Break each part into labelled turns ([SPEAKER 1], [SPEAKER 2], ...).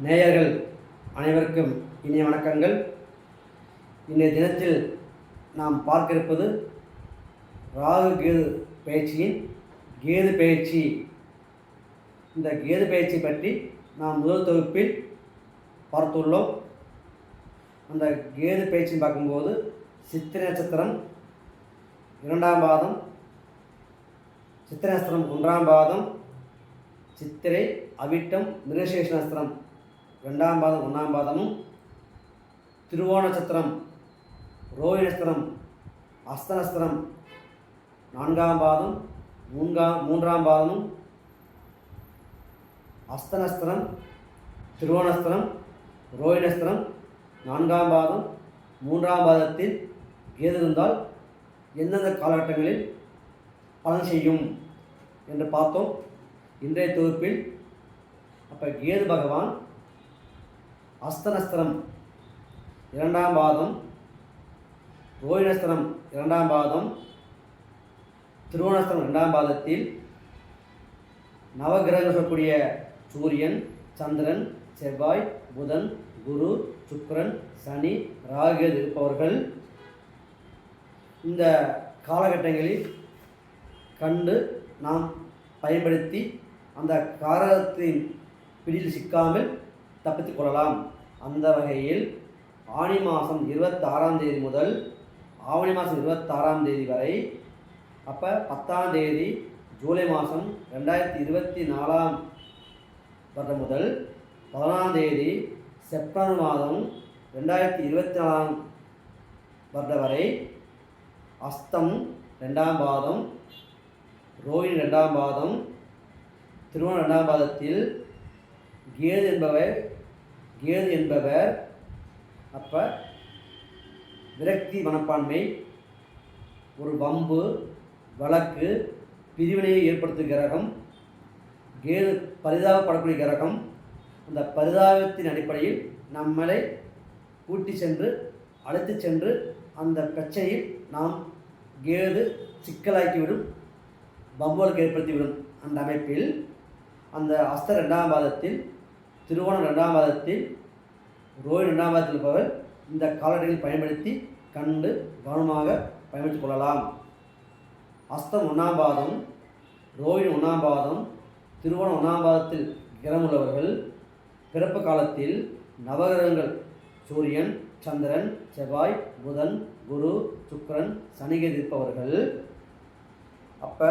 [SPEAKER 1] நேயர்கள் அனைவருக்கும் இனிய வணக்கங்கள். இன்றைய தினத்தில் நாம் பார்க்க இருப்பது ராகு கேது பயிற்சியின் கேது பயிற்சி. இந்த கேது பயிற்சி பற்றி நாம் முதல் தொகுப்பில் பார்த்துள்ளோம். அந்த கேது பயிற்சி பார்க்கும்போது சித்திரை நட்சத்திரம் 2ஆம் பாதம், சித்திரை நட்சத்திரம் 1ஆம் பாதம், சித்திரை அவிட்டம் மிருகசீரிஷ நட்சத்திரம் 2ஆம் பாதம் 1ஆம் பாதமும், திருவோண நட்சத்திரம் ரோஹிணி நட்சத்திரம் அஸ்த நட்சத்திரம் 4ஆம் பாதம் 3ஆம் பாதமும், அஸ்த நட்சத்திரம் திருவோண நட்சத்திரம் ரோஹிணி நட்சத்திரம் 4ஆம் பாதம் 3ஆம் பாதத்தில் கேது இருந்தால் எந்தெந்த காலகட்டங்களில் பலன் செய்யும் என்று பார்த்தோம். இன்றைய தொகுப்பில் அப்போ கேது பகவான் அஸ்த நட்சத்திரம் 2ஆம் பாதம், ரோஹிணி நட்சத்திரம் 2ஆம் பாதம், திருவோண நட்சத்திரம் 2ஆம் பாதத்தில் நவகிரகங்கள் சொல்லக்கூடிய சூரியன், சந்திரன், செவ்வாய், புதன், குரு, சுக்கிரன், சனி, ராகு இருப்பவர்கள் இந்த காலகட்டங்களில் கண்டு நாம் பயன்படுத்தி அந்த காரகத்தின் பிடியில் சிக்காமல் தப்பித்துக் கொள்ளலாம். அந்த வகையில் ஆனி மாதம் 26ஆம் தேதி முதல் ஆவணி மாதம் 26ஆம் தேதி வரை, அப்போ 10ஆம் தேதி ஜூலை மாதம் 2024ஆம் வருடம் முதல் 11ஆம் தேதி செப்டம்பர் மாதம் 2024ஆம் வருடம் வரை அஸ்தம் 2ஆம் பாதம், ரோஹிணி 2ஆம் பாதம், திருவோணம் 2ஆம் பாதத்தில் கேது என்பவர் அப்போ விரக்தி மனப்பான்மை, ஒரு வம்பு வழக்கு பிரிவினையை ஏற்படுத்தும் கிரகம். கேது பரிதாபப்படக்கூடிய கிரகம். அந்த பரிதாபத்தின் அடிப்படையில் நம்மளை கூட்டி சென்று அழைத்து சென்று அந்த பிரச்சனையில் நாம் கேது சிக்கலாக்கிவிடும், வம்புகளுக்கு ஏற்படுத்திவிடும். அந்த அமைப்பில் அந்த அஸ்த 2ஆம் பாதத்தில், திருவோணம் 2ஆம் பாதத்தில், ரோஹிணி 2ஆம் பாதத்தில் இருப்பவர் இந்த காலகட்டத்தில் பயன்படுத்தி கண்டு கவனமாக பயன்படுத்திக் கொள்ளலாம். அஸ்தம் 1ஆம் பாதம், ரோஹிணி 1ஆம் பாதம், திருவோணம் 1ஆம் பாதத்தில் கிரகம் உள்ளவர்கள் பிறப்பு காலத்தில் நவகிரகங்கள் சூரியன், சந்திரன், செவ்வாய், புதன், குரு, சுக்கிரன், சனிகேது இருப்பவர்கள் அப்போ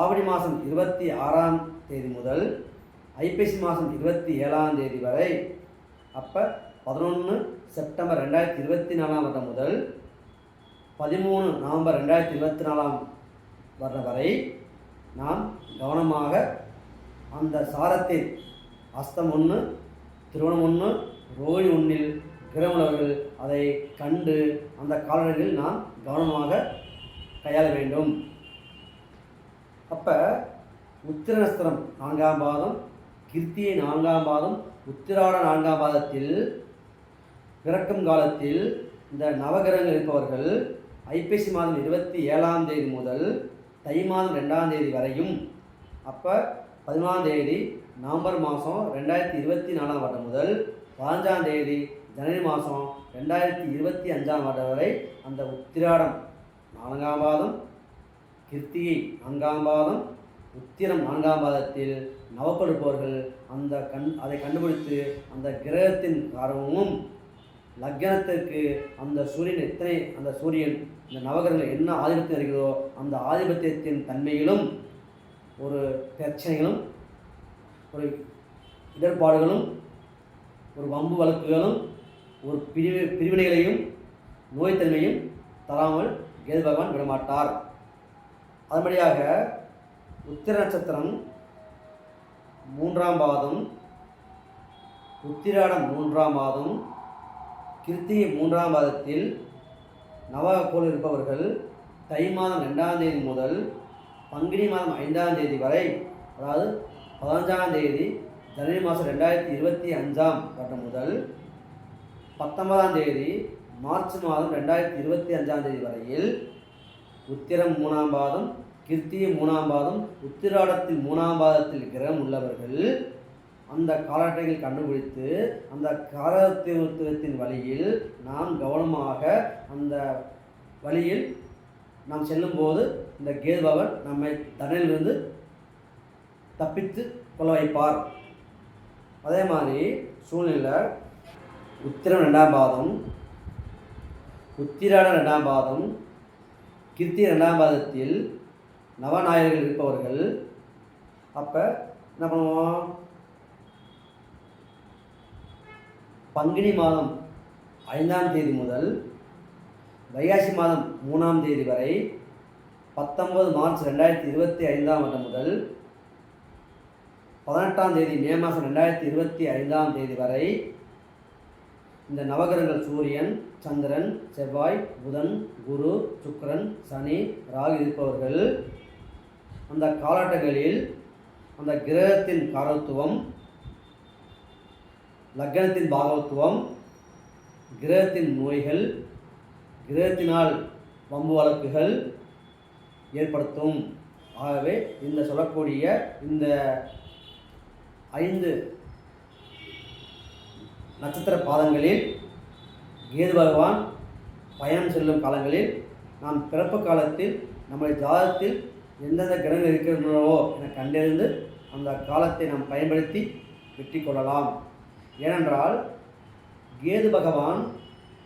[SPEAKER 1] ஆவணி மாதம் 26ஆம் தேதி முதல் ஐப்பசி மாதம் 27ஆம் தேதி வரை, அப்போ 11 செப்டம்பர் 2024ஆம் வருடம் முதல் 13 நவம்பர் 2024ஆம் வருடம் வரை நாம் கவனமாக அந்த சாரத்தில் அஸ்தம் 1, திருவோணம் 1, ரோஹிணி 1இல் கிரகமுள்ளவர்கள் அதை கண்டு அந்த காலங்களில் நாம் கவனமாக கையாள வேண்டும். அப்போ உத்திர நட்சத்திரம் 4ஆம் பாதம், கிருத்திகை 4ஆம் பாதம், உத்திராட 4ஆம் பாதத்தில் பிறக்கும் காலத்தில் இந்த நவகிரகங்கள் இருப்பவர்கள் ஐப்பசி மாதம் 27ஆம் தேதி முதல் தை மாதம் 2ஆம் தேதி வரையும், அப்போ 11ஆம் தேதி நவம்பர் மாதம் 2024ஆம் வருடம் முதல் 15ஆம் தேதி ஜனவரி மாதம் 2025ஆம் வருடம் வரை அந்த உத்திராடம் 4ஆம் பாதம், கிருத்திகை 4ஆம் பாதம், உத்திரம் 4ஆம் பாதத்தில் நவப்படுப்பவர்கள் அதை கண்டுபிடித்து அந்த கிரகத்தின் காரணமும் லக்னத்திற்கு அந்த சூரியன் இந்த நவகிரகங்கள் என்ன ஆதிபத்தியம் இருக்கிறதோ அந்த ஆதிபத்தியத்தின் தன்மையிலும் ஒரு பிரச்சனைகளும், ஒரு இடர்பாடுகளும், ஒரு வம்பு வழக்குகளும், ஒரு பிரிவினைகளையும் நோய்த்தன்மையும் தராமல் கேது பகவான் விடமாட்டார். அதன்படியாக உத்திர நட்சத்திரம் 3ஆம் பாதம், உத்திராடம் 3ஆம் பாதம், கிருத்திகை 3ஆம் பாதத்தில் நவகோள் இருப்பவர்கள் தை மாதம் 2ஆம் தேதி முதல் பங்குனி மாதம் 5ஆம் தேதி வரை, அதாவது 15ஆம் தேதி ஜனவரி மாதம் 2025ஆம் வருடம் முதல் 19ஆம் தேதி மார்ச் மாதம் 2025ஆம் தேதி வரையில் உத்திரம் 3ஆம் பாதம், கிருத்திகை 3ஆம் பாதம், உத்திராடத்தில் 3ஆம் பாதத்தில் கிரகம் உள்ளவர்கள் அந்த காலகட்டங்கள் கண்டுபிடித்து அந்த காரகத்துவத்தின் வழியில் நாம் கவனமாக அந்த வழியில் நாம் செல்லும்போது இந்த கேது பகவான் நம்மை தண்டனையிலிருந்து தப்பித்து கொள்ள வைப்பார். அதே மாதிரி சூழ்நிலை உத்திரம் 2ஆம் பாதம், உத்திராடம் 2ஆம் பாதம், கிருத்திகை 2ஆம் பாதத்தில் நவநாயகர்கள் இருப்பவர்கள் அப்போ என்ன பண்ணுவோம், பங்குனி மாதம் 5ஆம் தேதி முதல் வைகாசி மாதம் 3ஆம் தேதி வரை 19 மார்ச் 2025ஆம் வருடம் முதல் 18ஆம் தேதி மே மாதம் 2025ஆம் தேதி வரை இந்த நவகிரகங்கள் சூரியன், சந்திரன், செவ்வாய், புதன், குரு, சுக்கிரன், சனி, ராகு இருப்பவர்கள் அந்த காலகட்டங்களில் அந்த கிரகத்தின் காரகத்துவம், லக்னத்தின் பாகவத்துவம், கிரகத்தின் நோய்கள், கிரகத்தினால் வம்பு வழக்குகள் ஏற்படுத்தும். ஆகவே இந்த சொல்லக்கூடிய இந்த 5 நட்சத்திர பாதங்களில் கேது பகவான் பயணம் செல்லும் காலங்களில் நாம் பிறப்பு காலத்தில் நம்முடைய ஜாதகத்தில் எந்தெந்த கிரகங்கள் இருக்கின்றனவோ என கண்டறிந்து அந்த காலத்தை நாம் பயன்படுத்தி வெற்றி கொள்ளலாம். ஏனென்றால் கேது பகவான்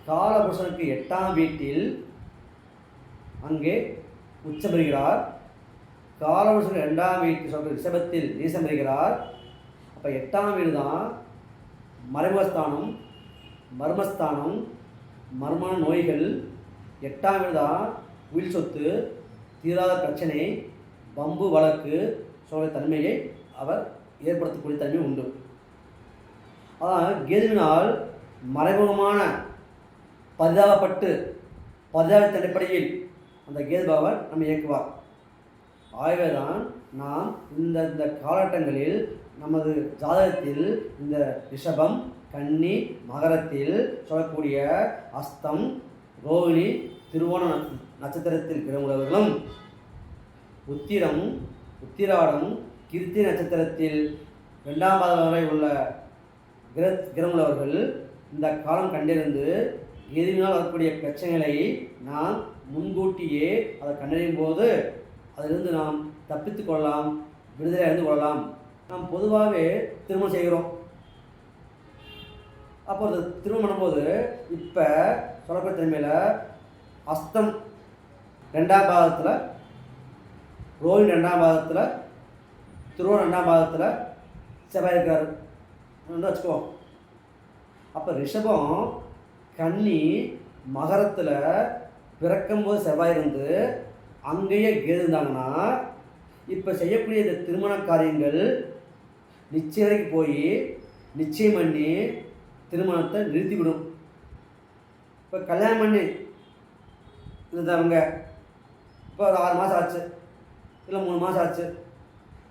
[SPEAKER 1] காலபுருஷனுக்கு 8ஆம் வீட்டில் அங்கே உச்சம் பெறுகிறார். காலபுருஷன் 2ஆம் வீட்டில் சொல்கிற ரிஷபத்தில் நீசம் பெறுகிறார். அப்போ 8ஆம் வீடு தான் மறைமுகஸ்தானம், மர்மஸ்தானம், மர்ம நோய்கள். 8ஆம் வீடு தான் உயிர் சொத்து, தீராத பிரச்சனை, வம்பு வழக்கு சொல்கிற தன்மையை அவர் ஏற்படுத்தக்கூடிய தன்மை உண்டு. அதான் கேதுவினால் மறைமுகமான பரிதாபப்பட்டு பரிதாபத்தின் அடிப்படையில் அந்த கேது பகவான் நம்ம இயக்குவார். ஆகவே தான் நாம் இந்த காலகட்டங்களில் நமது ஜாதகத்தில் இந்த ரிஷபம், கன்னி, மகரத்தில் சொல்லக்கூடிய அஸ்தம், ரோகிணி, திருவோண நட்சத்திரத்தில் கிரகமுள்ளவர்களும், உத்திரம், உத்திராடம், கிருத்திகை நட்சத்திரத்தில் 2ஆம் பாதம் வரை உள்ள கிரகமுள்ளவர்கள் இந்த காலம் கண்டறிந்து எதிரினால் வரக்கூடிய பிரச்சனைகளை நாம் முன்கூட்டியே அதை கண்டறியும் போது அதிலிருந்து நாம் தப்பித்து கொள்ளலாம், விடுதலை அடைந்து கொள்ளலாம். நாம் பொதுவாகவே திருமணம் செய்கிறோம். அப்போ அது திருமணம் பண்ணும்போது இப்போ சொல்லக்கூடிய தன்மையில் அஸ்தம் 2ஆம் பாதத்தில், ரோஹிணி 2ஆம் பாதத்தில், திருவோணம் 2ஆம் பாதத்தில் செவ்வாய் இருக்கிறார் வச்சுக்குவோம். அப்போ ரிஷபம், கன்னி, மகரத்தில் பிறக்கும்போது செவ்வாய் இருந்து அங்கேயே கேது இருந்தாங்கன்னா இப்போ செய்யக்கூடிய இந்த திருமண காரியங்கள் நிச்சயத்துக்கு போய் நிச்சயம் பண்ணி திருமணத்தை நிறுத்திவிடும். இப்போ கல்யாணம் பண்ணி இருந்தவங்க இப்போ ஒரு 6 மாதம் ஆச்சு, இல்லை 3 மாதம் ஆச்சு,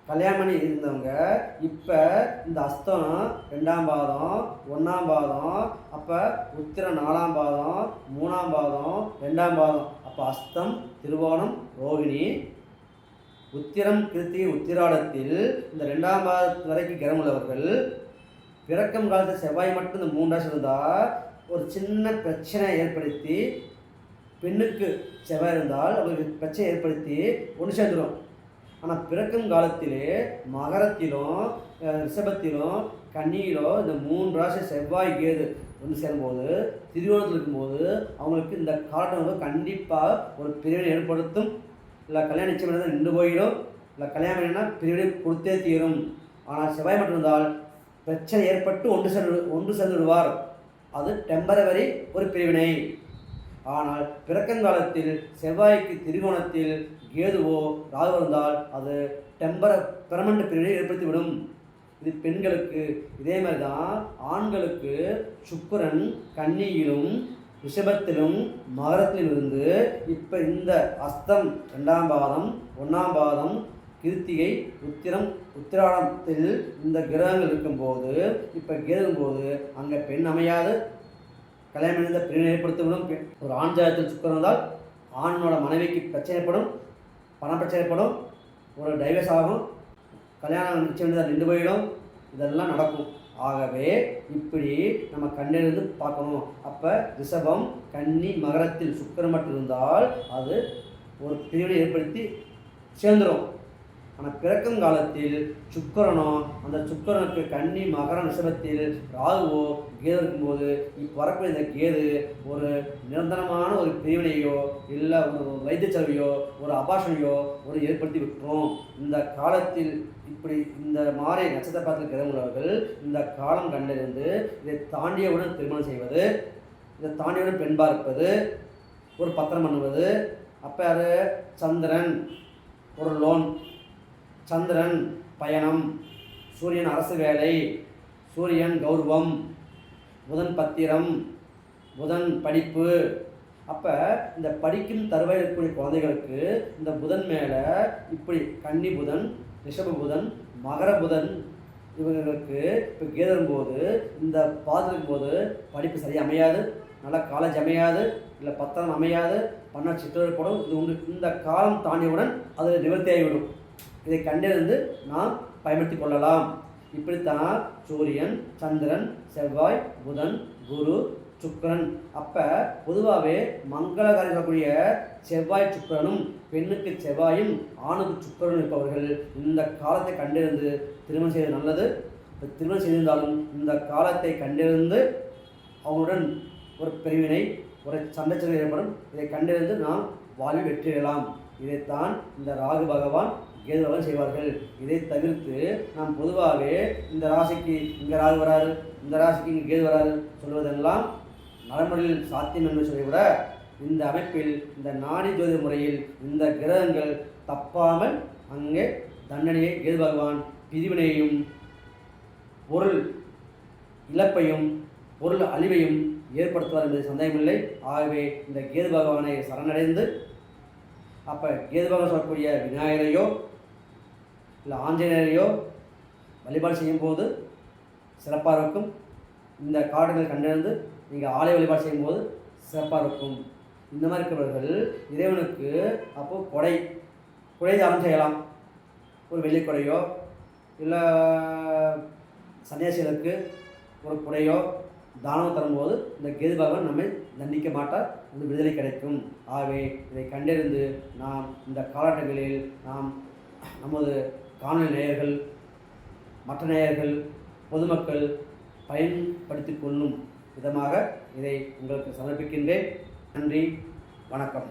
[SPEAKER 1] கல்யாணம் பண்ணி இருந்தவங்க இப்போ இந்த அஸ்தம் 2ஆம் பாதம், 1ஆம் பாதம், அப்போ உத்திரம் 4ஆம் பாதம், 3ஆம் பாதம், 2ஆம் பாதம், அப்போ அஸ்தம், திருவோணம், ரோகிணி, உத்திரம், கிருத்திகை, உத்திராடத்தில் இந்த 2ஆம் பாதத்து வரைக்கும் கிரகமுள்ளவர்கள் பிறக்கும் காலத்தில் செவ்வாய் மட்டும் இந்த 3 ராசி இருந்தால் ஒரு சின்ன பிரச்சனை ஏற்படுத்தி, பெண்ணுக்கு செவ்வாய் இருந்தால் அவங்களுக்கு பிரச்சனை ஏற்படுத்தி ஒன்று சேர்ந்துடும். ஆனால் பிறக்கும் காலத்திலே மகரத்திலும் ரிஷபத்திலும் கன்னியிலும் இந்த 3 ராசி செவ்வாய் கேது ஒன்று சேரும்போது திருவோணத்தில் இருக்கும்போது அவங்களுக்கு இந்த காலகட்டம் கண்டிப்பாக ஒரு பிரிவினை ஏற்படுத்தும். இல்லை கல்யாணம் நிச்சயம் பண்ணால் நின்று போயிடும், இல்லை கல்யாணம் பண்ணினா பிரிவினை கொடுத்தே தீரும். ஆனால் செவ்வாய் மட்டும் இருந்தால் பிரச்சனை ஏற்பட்டு ஒன்று சேர்ந்து விடுவார். அது டெம்பரவரி ஒரு பிரிவினை. ஆனால் பிறக்கங்காலத்தில் செவ்வாய்க்கு திரிகோணத்தில் கேதுவோ ராகு இருந்தால் அது பெர்மனண்ட் பிரிவினை ஏற்படுத்திவிடும். இது பெண்களுக்கு. இதே மாதிரி தான் ஆண்களுக்கு சுக்கிரன் கன்னியிலும் ரிஷபத்திலும் மகரத்திலும் இருந்து இப்போ இந்த அஸ்தம் 2ஆம் பாதம், 1ஆம் பாதம், கிருத்திகை, உத்திரம், உத்திராடத்தில் இந்த கிரகங்கள் இருக்கும்போது இப்போ கேதும்போது அங்கே பெண் அமையாது, கல்யாணம் இருந்த பிரிவினை ஏற்படுத்திவிடும். ஒரு ஆண் ஜாதகத்தில் சுக்கிரன் இருந்தால் ஆணோட மனைவிக்கு பிரச்சனை ஏற்படும், பண பிரச்சனை ஏற்படும், ஒரு டைவர்ஸ் ஆகும், கல்யாணம் நிச்சயம் நின்று போயிடும், இதெல்லாம் நடக்கும். ஆகவே இப்படி நம்ம கண்ணிலிருந்து பார்க்கணும். அப்போ ரிஷபம் கன்னி மகரத்தில் சுக்கிரன் மட்டும் இருந்தால் அது ஒரு பிரிவினை ஏற்படுத்தி சேர்ந்துடும். ஆனால் பிறக்கும் காலத்தில் சுக்கிரனோ அந்த சுக்கிரனுக்கு கன்னி மகரம் ரிஷபத்தில் ராகுவோ கேது இருக்கும்போது இப்போ வரக்கூடிய இந்த கேது ஒரு நிரந்தரமான ஒரு பிரிவினையோ இல்லை ஒரு வைத்திய செலவையோ ஒரு அபாஷனையோ ஒரு ஏற்படுத்தி விட்டுரும். இந்த காலத்தில் இப்படி இந்த மாதிரி நட்சத்திர பாதத்தில் கிரகமுள்ளவர்கள் இந்த காலம் கண்டிருந்து இதை தாண்டியவுடன் திருமணம் செய்வது, இதை தாண்டியவுடன் பெண் பார்ப்பது, ஒரு பத்திரம் பண்ணுவது. அப்போ அது சந்திரன் ஒரு லோன், சந்திரன் பயணம், சூரியன் அரசு வேலை, சூரியன் கௌரவம், புதன் பத்திரம், புதன் படிப்பு. அப்போ இந்த படிக்கும் தருவாயில் இருக்கக்கூடிய குழந்தைகளுக்கு இந்த புதன் மேலே இப்படி கன்னி புதன், ரிஷப புதன், மகர புதன் இவங்களுக்கு இப்போ கேதரும் போது இந்த பாதிக்கும் போது படிப்பு சரியாக அமையாது, நல்லா காலேஜ் அமையாது, இல்லை பத்திரம் அமையாது, பண்ண சிற்றல் போடும். இது உங்களுக்கு இந்த காலம் தாண்டியவுடன் அது நிவர்த்தி ஆகிவிடும். இதை கண்டிருந்து நாம் பயன்படுத்தி கொள்ளலாம். இப்படித்தான் சூரியன், சந்திரன், செவ்வாய், புதன், குரு, சுக்கிரன். அப்போ பொதுவாகவே மங்களகாரி சொல்லக்கூடிய செவ்வாய் சுக்கிரனும் பெண்ணுக்கு செவ்வாயும் ஆணுக்கு சுக்கிரனும் இருப்பவர்கள் இந்த காலத்தை கண்டிருந்து திருமணம் செய்வது நல்லது. இப்போ திருமணம் செய்திருந்தாலும் இந்த காலத்தை கண்டிருந்து அவங்களுடன் ஒரு பிரிவினை, ஒரு சண்டைச்சல் ஏற்படும். இதை கண்டிருந்து நாம் வாழ்வில் வெற்றியடையலாம். இதைத்தான் இந்த ராகு பகவான் கேது பகவான் செய்வார்கள். இதை தவிர்த்து நாம் பொதுவாகவே இந்த ராசிக்கு இங்கே ராகு வராது, இந்த ராசிக்கு இங்கே கேது வராது சொல்வதெல்லாம் நடைமுறையில் சாத்தியம் என்று சொல்லிவிட இந்த அமைப்பில் இந்த நாடி ஜோதிட முறையில் இந்த கிரகங்கள் தப்பாமல் அங்கே தண்டனையை கேது பகவான் பிரிவினையையும் பொருள் இழப்பையும் பொருள் அழிவையும் ஏற்படுத்துவார் என்பது சந்தேகமில்லை. ஆகவே இந்த கேது பகவானை சரணடைந்து அப்போ கேது பகவான் சொல்லக்கூடிய விநாயகரையோ இல்லை ஆஞ்சநேயரையோ வழிபாடு செய்யும்போது சிறப்பாக இருக்கும். இந்த காடுகளை கண்டறிந்து நீங்கள் ஆலய வழிபாடு செய்யும்போது சிறப்பாக இருக்கும். இந்த மாதிரி இருக்கிறவர்கள் இறைவனுக்கு அப்போது குடை தானம் செய்யலாம். ஒரு வெள்ளிக்குடையோ இல்லை சன்னியாசிகளுக்கு ஒரு குடையோ தானம் தரும்போது இந்த கேது பகவான் நம்மை தண்டிக்க மாட்டார், அந்த விடுதலை கிடைக்கும். ஆகவே இதை கண்டறிந்து நாம் இந்த காலகட்டங்களில் நாம் நமது காணொலி நேயர்கள், மற்ற நேயர்கள், பொதுமக்கள் பயன்படுத்தி கொள்ளும் விதமாக இதை உங்களுக்கு சமர்ப்பிக்கின்றேன். நன்றி, வணக்கம்.